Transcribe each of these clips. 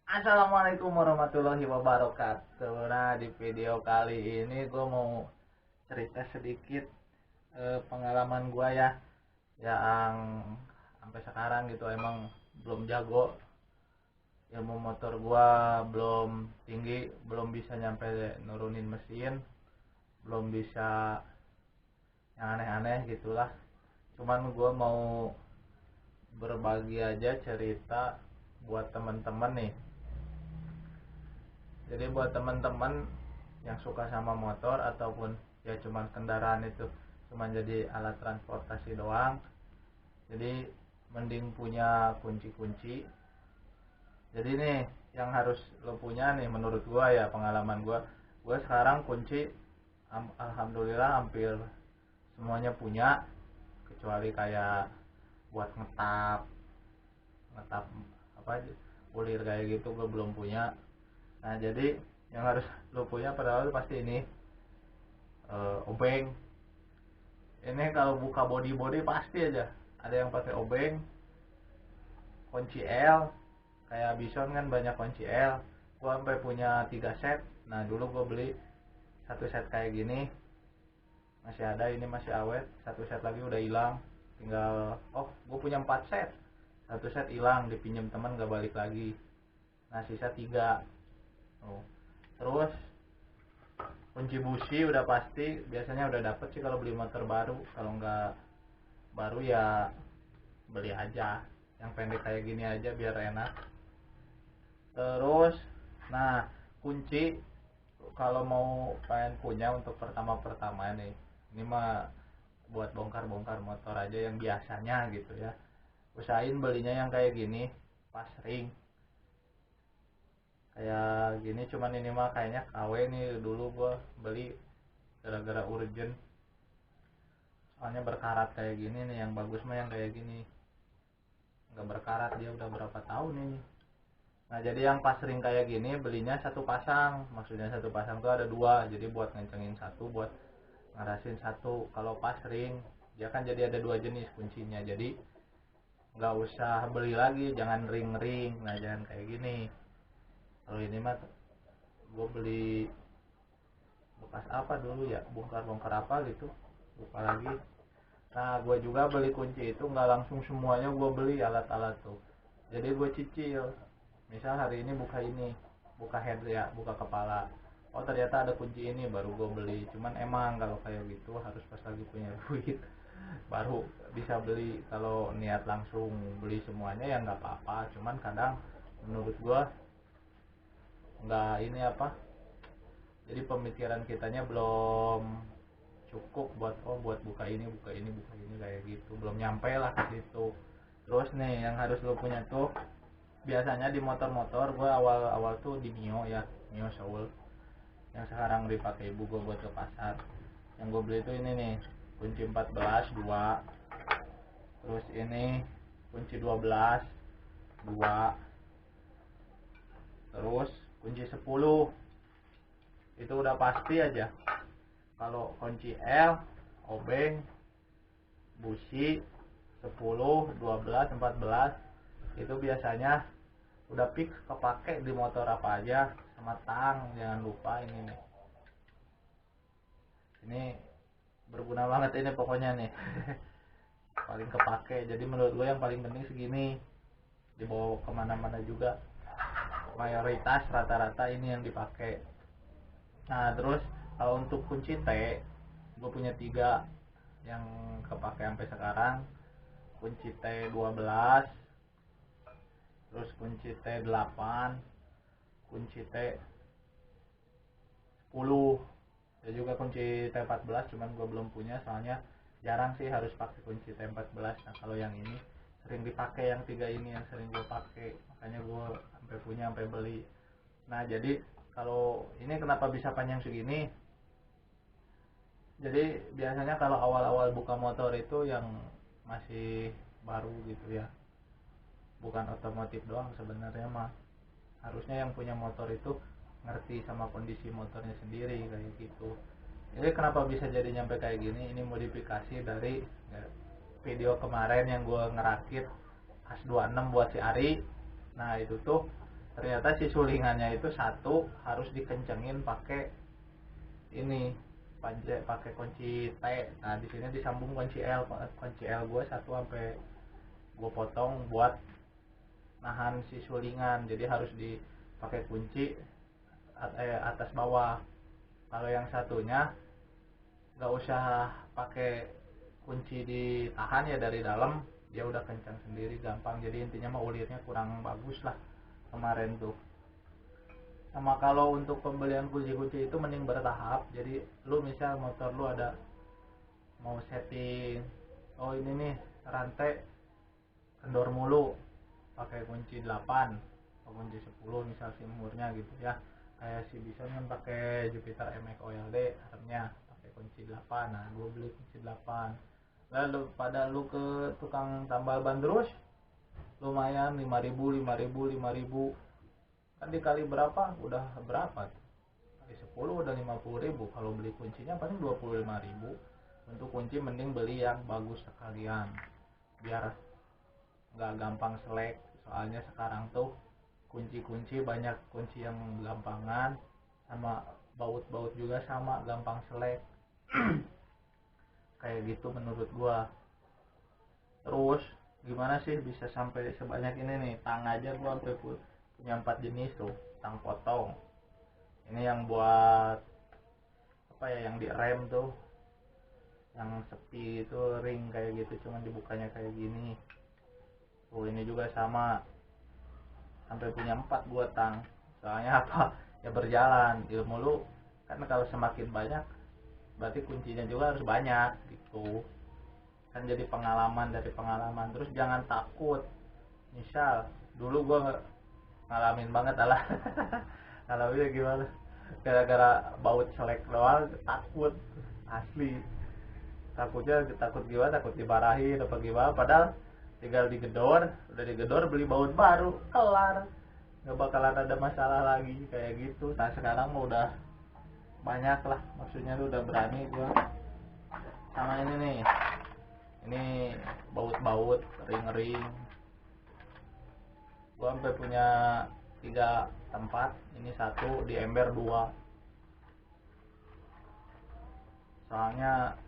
Assalamualaikum warahmatullahi wabarakatuh. Nah, di video kali ini gue mau cerita sedikit pengalaman gue ya, yang sampai sekarang gitu emang belum jago. Ilmu motor gue belum tinggi, belum bisa nyampe nurunin mesin, belum bisa yang aneh-aneh gitulah. Cuman gue mau berbagi aja cerita buat temen-temen nih. Jadi buat teman-teman yang suka sama motor ataupun ya cuman kendaraan itu cuman jadi alat transportasi doang, jadi mending punya kunci-kunci. Jadi nih yang harus lo punya nih menurut gua ya, pengalaman gua sekarang kunci alhamdulillah hampir semuanya punya, kecuali kayak buat ngetap ngetap apa aja kulir kayak gitu gua belum punya. Nah jadi yang harus lo punya pada awal pasti ini obeng. Ini kalau buka body pasti aja ada yang pakai obeng. Kunci L, kayak Bison kan banyak kunci L, gua sampai punya 3 set. Nah dulu gua beli satu set kayak gini, masih ada, ini masih awet. Satu set lagi udah hilang, tinggal gua punya 4 set. Satu set hilang dipinjam teman gak balik lagi. Nah sisa 3. Terus kunci busi udah pasti, biasanya udah dapet sih kalau beli motor baru. Kalau nggak baru ya beli aja yang pendek kayak gini aja biar enak. Terus nah kunci kalau mau pengen punya untuk pertama-pertama nih, ini mah buat bongkar-bongkar motor aja yang biasanya gitu ya, usahain belinya yang kayak gini pas ring kayak gini. Cuman ini mah kayaknya KW nih, dulu gua beli gara-gara urgent, soalnya berkarat kayak gini nih. Yang bagus mah yang kayak gini, nggak berkarat, dia udah berapa tahun ini. Nah jadi yang pas ring kayak gini belinya satu pasang, maksudnya satu pasang tuh ada dua, jadi buat ngencengin satu, buat ngarasin satu. Kalau pas ring dia kan jadi ada dua jenis kuncinya, jadi nggak usah beli lagi, jangan ring-ring. Nah jangan kayak gini. Kalau ini mah gue beli bekas apa dulu ya, bongkar-bongkar apa gitu, lupa lagi. Nah gue juga beli kunci itu nggak langsung semuanya gue beli alat-alat tuh, jadi gue cicil. Misal hari ini buka ini, buka head ya, buka kepala, oh ternyata ada kunci ini, baru gue beli. Cuman emang kalau kayak gitu harus pas lagi punya duit baru bisa beli. Kalau niat langsung beli semuanya ya nggak apa-apa, cuman kadang menurut gue nggak ini apa, jadi pemikiran kitanya belum cukup buat buat buka ini buka ini buka ini kayak gitu, belum nyampe lah ke situ. Terus nih yang harus lo punya tuh, biasanya di motor-motor gue awal-awal tuh di Mio ya, Mio Soul yang sekarang dipakai ibu gue buat ke pasar. Yang gue beli tuh ini nih, kunci 14 2, terus ini kunci 12 2, terus kunci 10. Itu udah pasti aja. Kalau kunci L, obeng, busi 10 12 14 itu biasanya udah fix kepake di motor apa aja. Sama tang jangan lupa ini nih, ini berguna banget ini pokoknya nih paling kepake. Jadi menurut gue yang paling penting segini, dibawa kemana-mana juga mayoritas rata-rata ini yang dipakai. Nah terus kalau untuk kunci T, gue punya 3 yang kepake sampai sekarang. Kunci T12, terus kunci T8, kunci T10. Ada juga kunci T14, cuman gue belum punya soalnya jarang sih harus pakai kunci T14. Nah kalau yang ini sering dipakai, yang 3 ini yang sering gue pakai, makanya gue sampai punya, sampai beli. Nah jadi kalau ini kenapa bisa panjang segini, jadi biasanya kalau awal-awal buka motor itu yang masih baru gitu ya, bukan otomotif doang sebenarnya mah, harusnya yang punya motor itu ngerti sama kondisi motornya sendiri kayak gitu. Jadi kenapa bisa jadi nyampe kayak gini, ini modifikasi dari ya, video kemarin yang gue ngerakit As 26 buat si Ari. Nah itu tuh Ternyata si sulingannya itu satu harus dikencengin pakai ini pakai kunci T. Nah di sini disambung kunci L. Kunci L gue satu sampai gue potong buat nahan si sulingan, jadi harus dipakai kunci atas bawah. Kalau yang satunya nggak usah pakai kunci ditahan ya, dari dalam dia udah kencang sendiri, gampang. Jadi intinya mah ulirnya kurang bagus lah kemarin tuh. Sama kalau untuk pembelian kunci-kunci itu mending bertahap. Jadi lu misal motor lu ada mau setting, oh ini nih rantai kendor mulu, pakai kunci 8 atau kunci 10 misal simurnya gitu ya. Kayak si Bison kan pakai Jupiter MX OLD remnya pakai kunci 8. Nah gue beli kunci 8. Lalu pada lu ke tukang tambal ban terus lumayan 5.000 kan dikali berapa udah berapa, kali 10 udah 50.000. Kalau beli kuncinya paling 25.000. Untuk kunci mending beli yang bagus sekalian biar nggak gampang selek. Soalnya sekarang tuh kunci-kunci banyak kunci yang gampangan, sama baut-baut juga sama gampang selek. Kayak gitu menurut gua. Terus gimana sih bisa sampai sebanyak ini nih? Tang aja gua sampai punya 4 jenis tuh, tang potong. Ini yang buat apa ya, yang di rem tuh, yang sepi itu ring kayak gitu, cuman dibukanya kayak gini. Tuh ini juga sama, sampai punya 4 gua tang. Soalnya apa? Ya berjalan ilmu lu kan, kalau semakin banyak berarti kuncinya juga harus banyak gitu. Kan jadi pengalaman dari pengalaman. Terus jangan takut. Misal dulu gua ngalamin banget lah. Ngalaminnya gimana? Gara-gara baut selek doang takut asli. Takut gimana, takut dimarahin apa gimana, padahal tinggal digedor, udah digedor beli baut baru kelar, nggak bakalan ada masalah lagi kayak gitu. Nah sekarang udah banyak lah, maksudnya udah berani gua. Sama ini nih, ini baut-baut ring-ring gua sampai punya 3 tempat. Ini 1 di ember 2, soalnya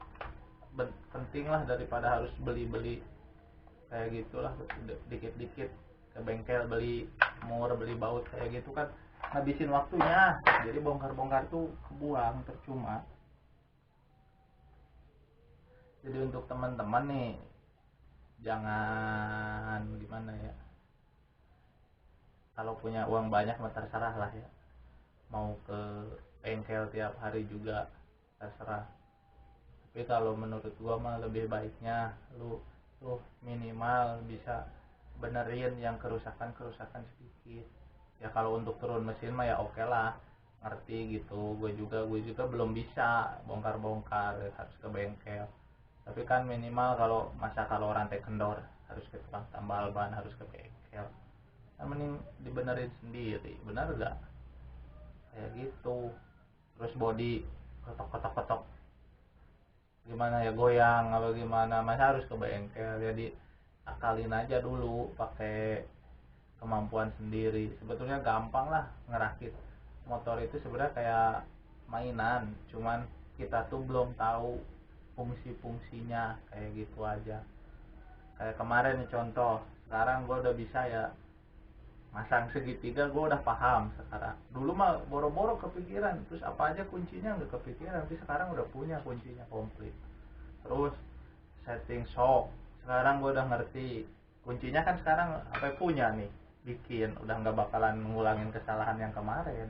penting lah daripada harus beli-beli kayak gitulah dikit-dikit ke bengkel beli mur, beli baut kayak gitu kan ngabisin waktunya. Jadi bongkar-bongkar tuh kebuang, percuma. Jadi untuk teman-teman nih, jangan gimana ya, kalau punya uang banyak mah terserah lah ya, mau ke bengkel tiap hari juga terserah. Tapi kalau menurut gua mah lebih baiknya lu tuh minimal bisa benerin yang kerusakan sedikit. Ya kalau untuk turun mesin mah ya oke lah, ngerti gitu. Gue juga belum bisa bongkar-bongkar, harus ke bengkel. Tapi kan minimal kalau rantai kendor harus ke tukang tambal ban, harus ke bengkel. Kan mending dibenerin sendiri, bener gak? Kayak gitu. Terus body ketok gimana ya, goyang atau gimana, masa harus ke bengkel. Jadi akalin aja dulu pakai kemampuan sendiri. Sebetulnya gampang lah ngerakit motor itu, sebenarnya kayak mainan, cuman kita tuh belum tahu fungsi-fungsinya kayak gitu aja. Kayak kemarin nih contoh, sekarang gue udah bisa ya masang segitiga, gue udah paham sekarang. Dulu mah boro-boro kepikiran, terus apa aja kuncinya nggak kepikiran, tapi sekarang udah punya kuncinya komplit. Terus setting shock, sekarang gue udah ngerti kuncinya kan. Sekarang apa punya nih, bikin udah nggak bakalan ngulangin kesalahan yang kemarin.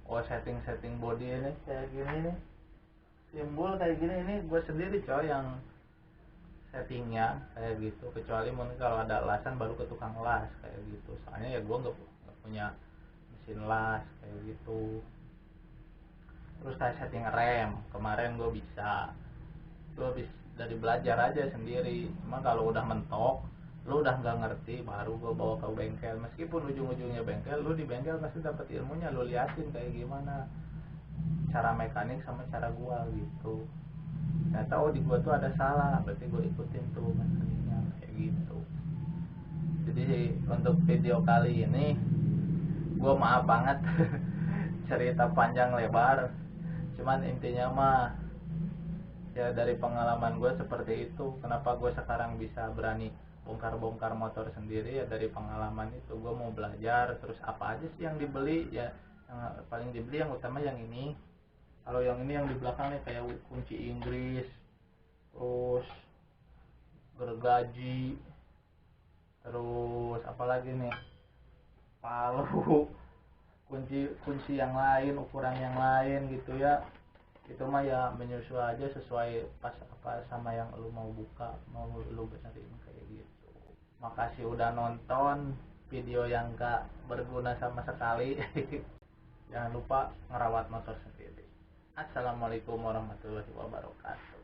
Oh setting body ini kayak gini nih, simbol kayak gini, ini gue sendiri coy yang settingnya kayak gitu. Kecuali mungkin kalau ada alasan baru ke tukang las kayak gitu, soalnya ya gue nggak punya mesin las kayak gitu. Terus kayak setting rem kemarin gue bisa, gue habis dari belajar aja sendiri. Cuma kalau udah mentok, lu udah nggak ngerti, baru gue bawa ke bengkel. Meskipun ujung-ujungnya bengkel, lu di bengkel pasti dapat ilmunya, lu liatin kayak gimana cara mekanik sama cara gua gitu. Ternyata oh di gua tuh ada salah, berarti gua ikutin tuh mekaniknya kayak gitu. Jadi untuk video kali ini Gue maaf banget cerita panjang lebar, cuman intinya mah ya dari pengalaman gue seperti itu. Kenapa gue sekarang bisa berani bongkar-bongkar motor sendiri, ya dari pengalaman itu. Gue mau belajar, terus apa aja sih yang dibeli ya, yang paling dibeli yang utama yang ini. Kalau yang ini yang di belakangnya kayak kunci Inggris, terus gergaji, terus apalagi nih, palu, kunci yang lain, ukuran yang lain gitu ya. Itu mah ya menyesuaikan aja sesuai pas apa sama yang lu mau buka, mau lu benerin kayak gitu. Makasih udah nonton video yang gak berguna sama sekali. Jangan lupa ngerawat motor sendiri. Assalamualaikum warahmatullahi wabarakatuh.